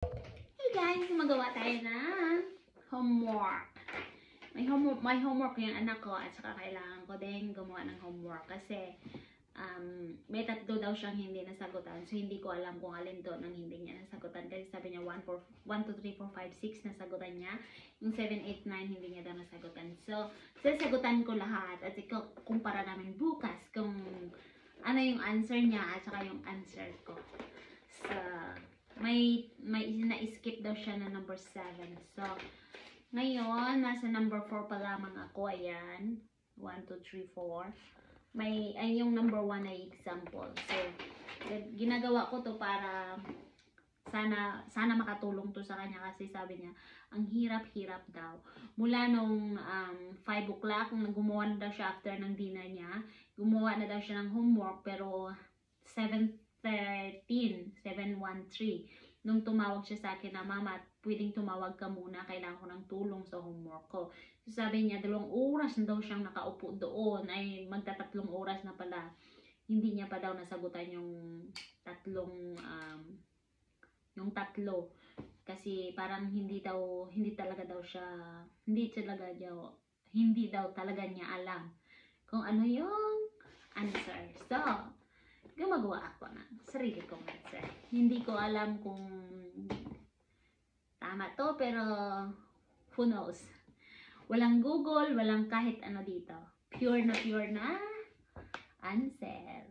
Hey guys, magawa tayo ng homework. May homework yung anak ko at saka kailangan ko din gumawa ng homework kasi may tatlo daw siyang hindi nasagutan. So hindi ko alam kung alin to nang hindi niya nasagutan. Kasi sabi niya 1, 2, 3, 4, 5, 6 nasagutan niya. Yung 7, 8, 9 hindi niya daw nasagutan. So sasagutan ko lahat at kumpara namin bukas kung ano yung answer niya at saka yung answer ko. So may na-skip daw siya na number 7. So, ngayon, nasa number 4 pa lamang ako. Ayan. 1, 2, 3, 4. Ay, yung number 1 ay example. So, ginagawa ko to para sana makatulong to sa kanya kasi sabi niya, ang hirap-hirap daw. Mula nung 5 o'clock, nung gumawa na daw siya after ng dinner niya, gumawa na daw siya ng homework pero 7:13 nung tumawag siya sa akin na, "Mama, pwedeng tumawag ka muna, kailangan ko ng tulong sa homework ko." So sabi niya, 2 oras na daw siyang nakaupo doon, ay magta-3 oras na pala. Hindi niya pa daw nasagutan yung tatlo. Kasi parang hindi talaga niya alam kung ano yung answer. So, gumagawa ako ng sarili kong answer. Hindi ko alam kung tama to, pero who knows. Walang Google, walang kahit ano dito. Pure na answer.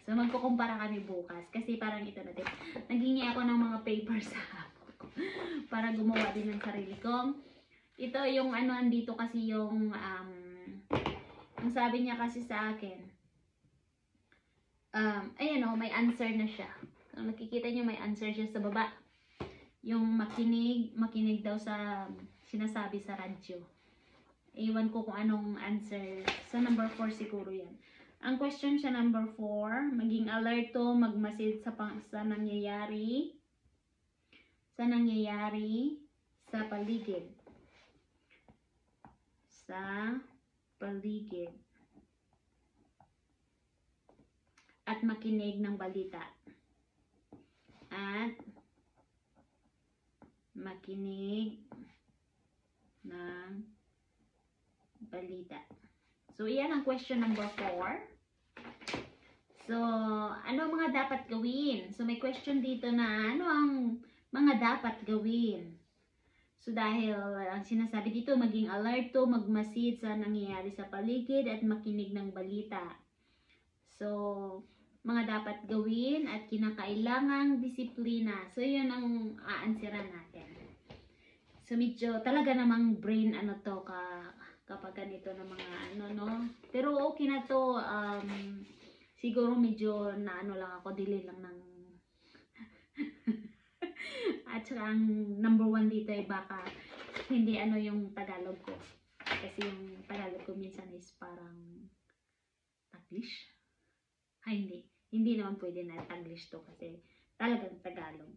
So, magkukumpara kami bukas. Kasi parang ito na din. Naghingi ako ng mga papers sa para gumawa din ng sarili kong. Ito yung ano, andito kasi yung ang sabi niya kasi sa akin, ayan o, may answer na siya. Kung nakikita niyo, may answer siya sa baba. Yung makinig daw sa sinasabi sa radyo. Iwan ko kung anong answer. Sa number 4 siguro yan. Ang question siya number 4, maging alerto, magmasid sa nangyayari sa paligid. At makinig ng balita. So, iyan ang question number 4. So, ano ang mga dapat gawin? So, may question dito na ano ang mga dapat gawin? So, dahil ang sinasabi dito, maging alerto, magmasid sa nangyayari sa paligid at makinig ng balita. So, mga dapat gawin at kinakailangang disiplina. So, yun ang aansiran natin. So, medyo talaga namang brain ano to kapag ganito na mga ano, no? Pero okay na to. Siguro medyo na ano lang ako, delay lang ng at saka ang number 1 dito ay baka hindi ano yung Tagalog ko. Kasi yung Tagalog ko minsan is parang Taglish. Ay, hindi naman pwede na Taglish to kasi talagang Tagalog.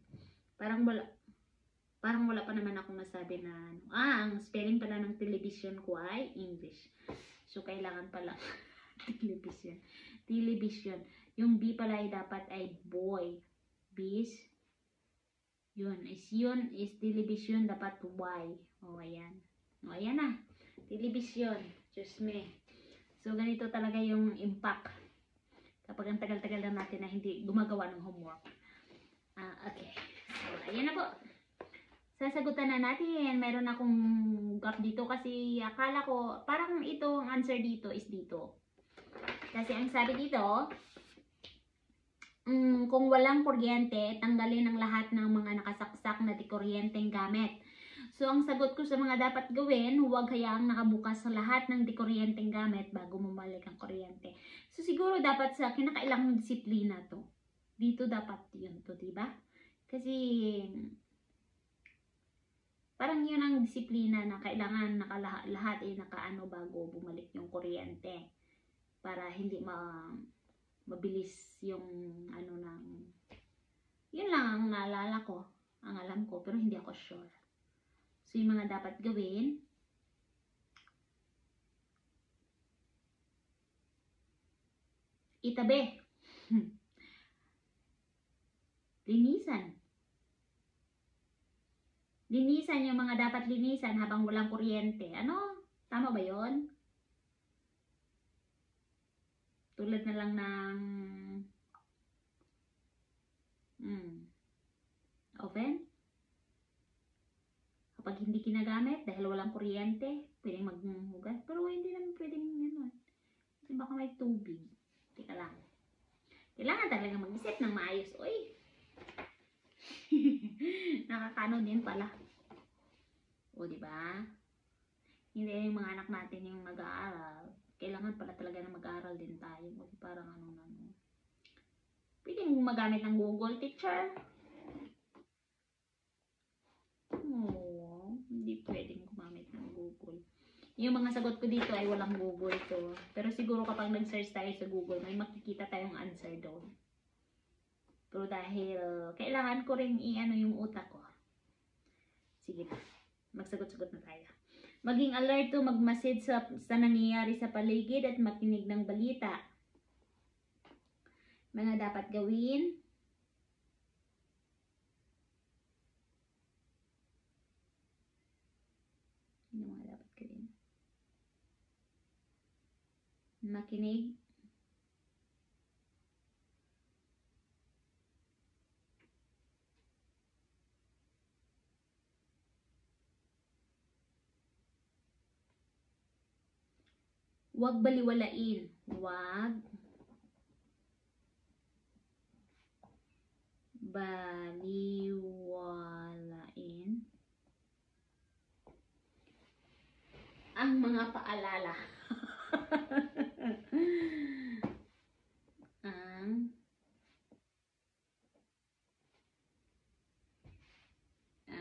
Parang wala pa naman akong nasabi na ang spelling pala ng television ko ay English. So, kailangan pala television. Yung B pala ay dapat ay boy. Bis. Yun is television, dapat Y. O, ayan. O, ayan na. Television. Just me. So, ganito talaga yung impact kapag ang tagal-tagal lang natin na hindi gumagawa ng homework. Okay. So, ayan na po. Sasagutan na natin. Meron akong gap dito kasi akala ko, parang ito, ang answer dito is dito. Kasi ang sabi dito, kung walang kuryente, tanggalin ang lahat ng mga nakasaksak na dikuryenteng gamit. So, ang sagot ko sa mga dapat gawin, huwag hayaang nakabukas sa lahat ng dikuryenteng gamit bago bumalik ang kuryente. So, siguro dapat sa kinakailangang disiplina to. Dito dapat yun to, diba? Kasi, parang yun ang disiplina na kailangan lahat ay nakaano bago bumalik yung kuryente. Para hindi mabilis yung ano ng, yun lang ang naalala ko, ang alam ko, pero hindi ako sure. So, yung mga dapat gawin, itabi, linisan, Linisan yung mga dapat linisan habang walang kuryente. Ano? Tama ba yon? Tulad na lang ng oven. Kapag hindi ginagamit dahil walang kuryente, pwedeng maghugas. Pero hindi naman pwedeng yun. Kasi baka may tubig. Teka lang. Kailangan talaga mag-isip ng maayos. Uy! Nakakano din pala. O, diba? Hindi yung mga anak natin yung mag-aaral. Kailangan pala talaga na mag-aaral din tayo. O, parang ano. Pwede mong magamit ng Google, teacher? Oo, hindi pwedeng gumamit ng Google. Yung mga sagot ko dito ay walang Google to. Pero siguro kapag nag-search tayo sa Google, may makikita tayong answer doon. Pero dahil kailangan ko rin i-ano yung utak ko. Sige na, magsagot-sagot na tayo. Maging alerto, magmasid sa nangyayari sa paligid at makinig ng balita. Mga dapat gawin. Ano mga dapat gawin? Makinig. Huwag baliwalain. Huwag baliwalain ang mga paalala.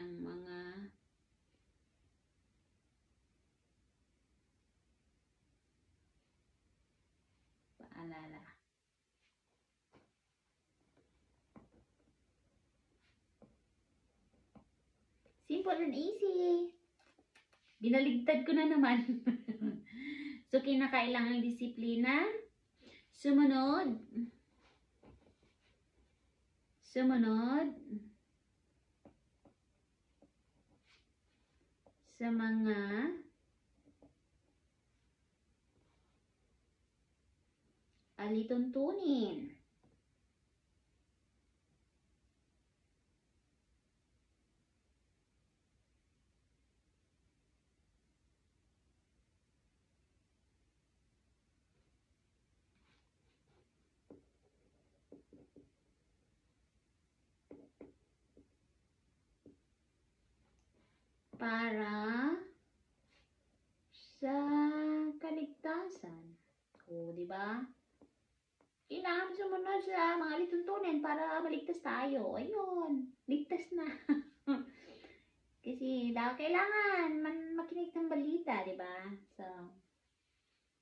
ang mga paalala. Simple and easy. Binaligtad ko na naman. So, kinakailangang disiplina. Sumunod. Sumunod. Sa mga alituntunin. Para sa kaligtasan. O, di ba? Kailangan sumunod sa mga lituntunin para maligtas tayo. Ayun, ligtas na. Kasi kailangan makinig ng balita, di ba? So,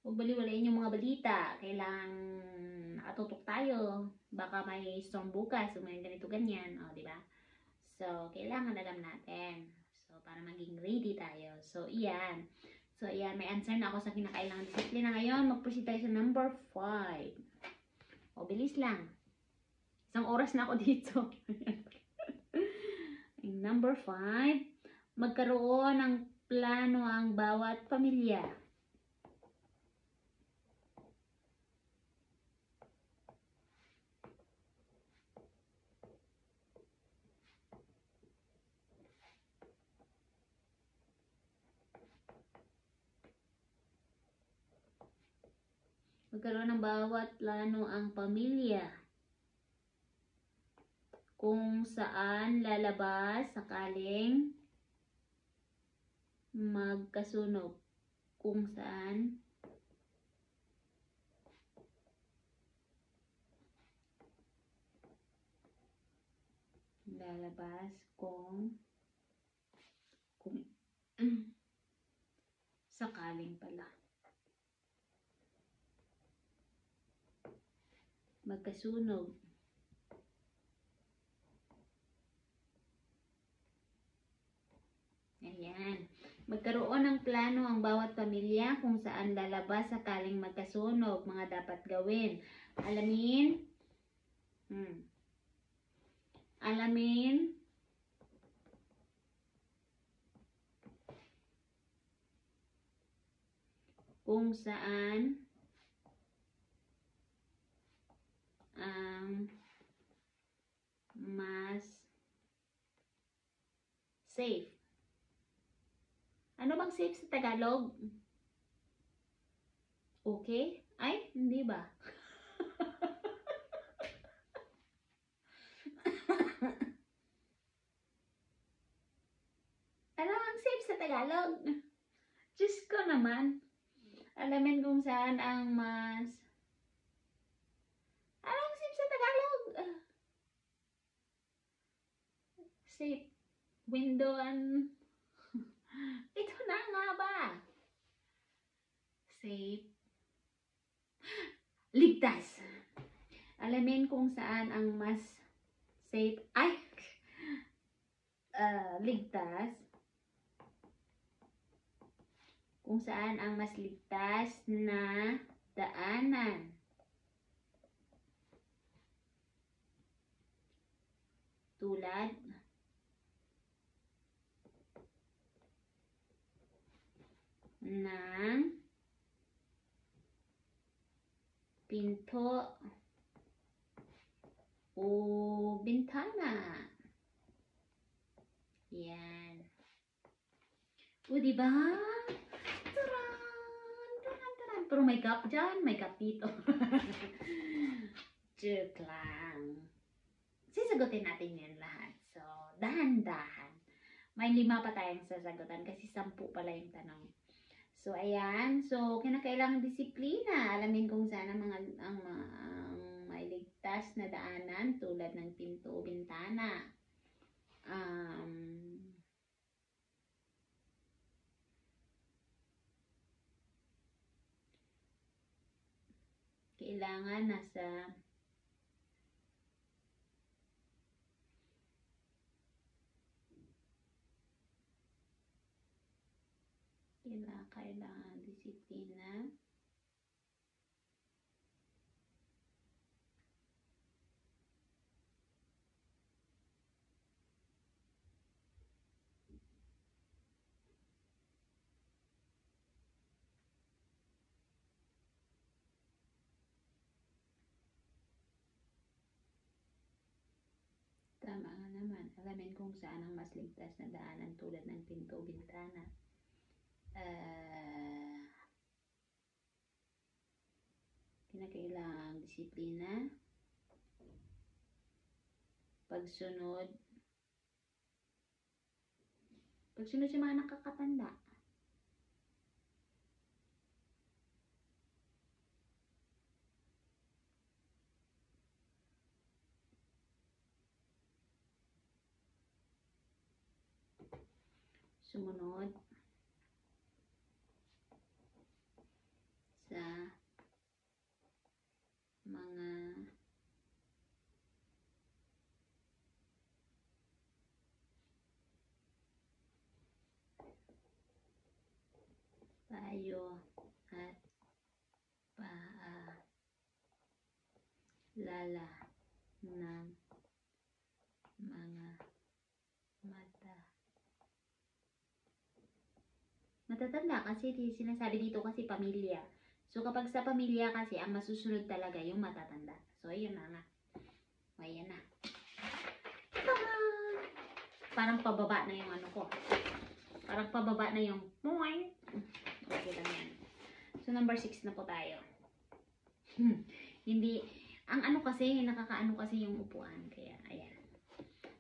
huwag baliwalain yung mga balita. Kailangan nakatutok tayo. Baka may storm bukas o may ganito ganyan. O, di ba? So, kailangan alam natin. So, para maging ready tayo. So, iyan. So, iyan. May answer na ako sa kinakailangan disiplina. Ngayon, mag-proceed tayo sa number 5. O, bilis lang. Isang oras na ako dito. Number 5. Magkaroon ng plano ang bawat pamilya. Magkaroon ng bawat plano ang pamilya. Kung saan lalabas sakaling magkasunog. Kung saan lalabas kung sakaling pala magkasunog. Ayan. Magkaroon ng plano ang bawat pamilya kung saan lalabas sakaling magkasunog. Mga dapat gawin. Alamin. Alamin kung saan ang mas safe. Ano bang safe sa Tagalog? Okay? Ay, hindi ba? Ano ang safe sa Tagalog? Diyos ko naman. Alamin kung saan ang mas... Ano ang safe sa Tagalog? Safe. Window and... Ito na nga ba? Safe. Ligtas. Alamin kung saan ang mas safe. Ay! Ligtas. Kung saan ang mas ligtas na daanan. Tulad ng pinto o bintana. Yan. O, diba? Taran. Pero may gap dyan. May gap dito. Joke lang. Sisagutin natin yan lahat. So, dahan-dahan. May 5 pa tayong sasagutan kasi 10 pala yung tanong. So, ayan. So, kinakailangan disiplina. Alamin kung saan ang may ligtas na daanan tulad ng pinto o bintana. Kailangan nasa kailangan disiplina. Tama nga naman. Alamin kung saan ang mas ligtas na daanan tulad ng pinto o bintana. Kinakailangang disiplina. Pagsunod sa mga nakakatanda. Sumunod sa mga payo at paalala ng mga matatanda kasi sinasabi dito kasi pamilya. So, kapag sa pamilya kasi, ang masusunod talaga yung matatanda. So, ayun na nga. Ayan na. Parang pababa na yung ano ko. Parang pababa na yung point. Okay lang yan. So, number 6 na po tayo. Hindi, ang ano kasi, nakakaano kasi yung upuan. Kaya, ayan.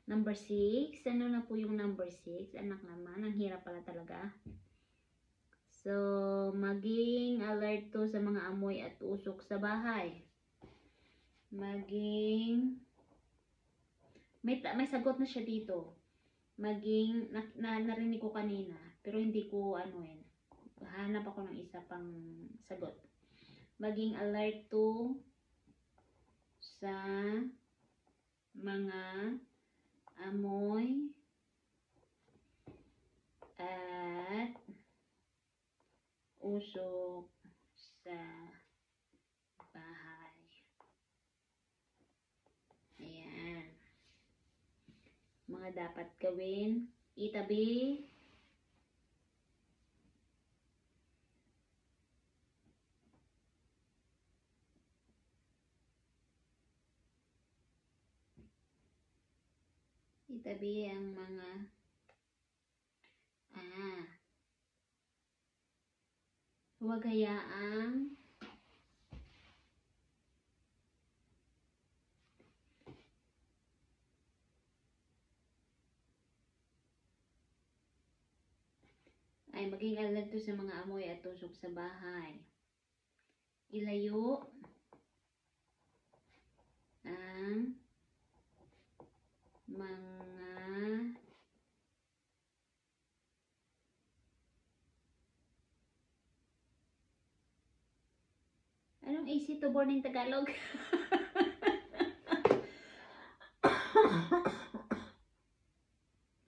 Number 6. Ano na po yung number 6? Anak naman, ang hirap pala talaga. So, maging alerto sa mga amoy at usok sa bahay. Maging, may sagot na siya dito. Maging, narinig ko kanina, pero hindi ko ano yun. Hanap ako ng isa pang sagot. Maging alerto sa mga amoy at usok sa bahay. Ayan. Mga dapat gawin. Itabi Tabi ang mga huwag hayaang ay maging alerto sa mga amoy at tusok sa bahay. Ilayo ang mga anong easy to born in Tagalog?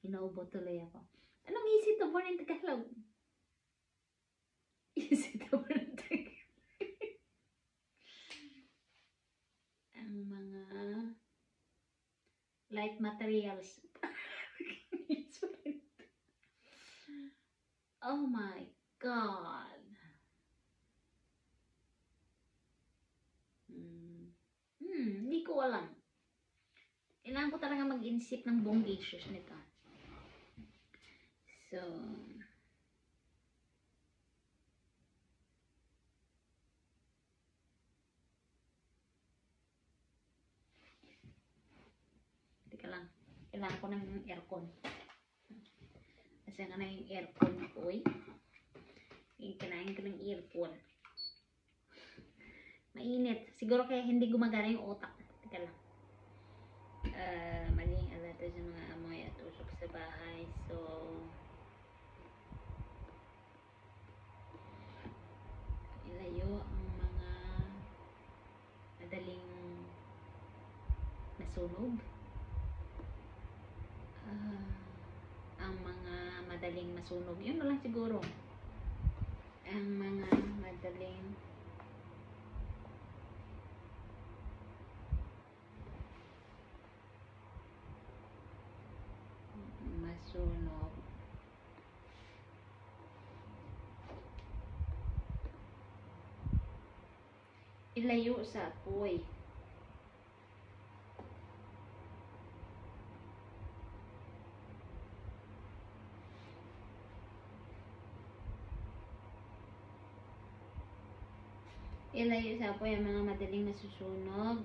Inaubo tuloy ako. Anong easy to born in Tagalog? Easy to born in Tagalog. Ang mga light materials. Oh my God. Hindi ko alam. Kailangan ko talaga mag-isip ng buong issues nito. So, teka lang. Kailangan ko ng aircon. Kasi nga na yung aircon ko eh. Kailangan ko ng aircon. Mainit. Siguro kaya hindi gumagana yung utak. Teka lang. Maging alerto sa mga amoy at usok sa bahay. So, ilayo ang mga madaling nasunog. Ang mga madaling masunog. Yun na lang siguro. Ang mga madaling masunog. Ilayo sa apoy. Ilayo sa apoy ang mga madaling nasusunog.